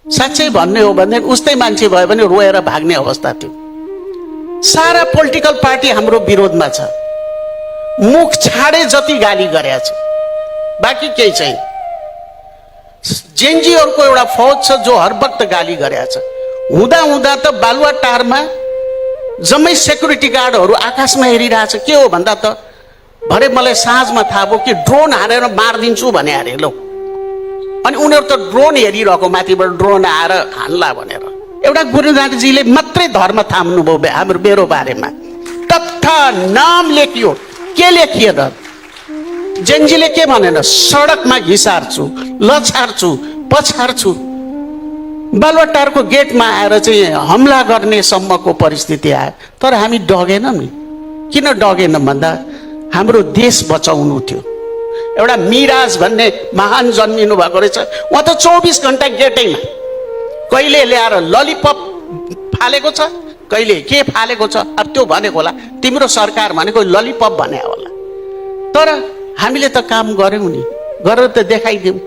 साँच्चै भन्ने हो भने उस्तै मान्छे भयो भने रोएर भाग्ने अवस्था थियो। सारा पोलिटिकल पार्टी हाम्रो विरोधमा छ। मुख छाडे जति गाली गरेका छ, बाँकी केही छैन। जेनजीहरूको एउटा फौज छ जो हर वक्त गाली गरेका छ। हुँदा हुँदा त बालुवाटारमा जम्मै सेक्युरिटी गार्डहरू आकाशमा हेरिरहेछ। के हो भन्दा त भरे मलाई साँझमा थाहा भयो कि ड्रोन हानेर मारिदिन्छु भने अरे लो। अनि उनीहरू त ड्रोन हेरिरहेको, माथिबाट ड्रोन आएर हान्ला भनेर। एउटा गुरुनाथजीले मात्रै धर्म थाम्नुभयो हाम्रो मेरो बारेमा। तथ्य नाम लेखियो, के लेखिएन? जेनजीले के भनेन? सडकमा घिसार्छु, लछार्छु, पछार्छु। बालुवाटारको गेटमा आएर चाहिँ हमला गर्ने सम्मको परिस्थिति आयो। तर हामी डगेनौँ नि। किन डगेनौँ भन्दा हाम्रो देश बचाउनु थियो। एउटा मिराज भन्ने महान जन्मिनु भएको रहेछ, उहाँ त 24 घण्टा गेटैमा। कहिले ल्याएर ललिपप फालेको छ, कहिले के फालेको छ। अब त्यो भनेको होला तिम्रो सरकार भनेको ललिपप भने होला। तर हामीले त काम गऱ्यौँ नि, गरेर त देखाइदिउँ।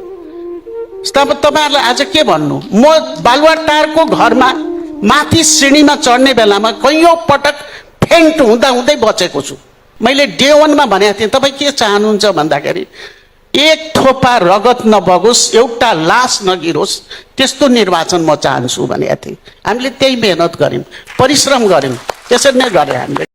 तब तपाईँहरूलाई आज के भन्नु? म बालुवाटारको घरमा माथि सिँढीमा चढ्ने बेलामा कैयौँ पटक फेन्ट हुँदा हुँदै बचेको छु। मैले डे 1 मा भनेको थिएँ, तपाईँ के चाहनुहुन्छ भन्दाखेरि एक थोपा रगत नबगोस्, एउटा लास नगिरोस्, त्यस्तो निर्वाचन म चाहन्छु भनेको थिएँ। हामीले त्यही मेहनत गऱ्यौँ, परिश्रम गऱ्यौँ, त्यसरी नै गरे हामीले।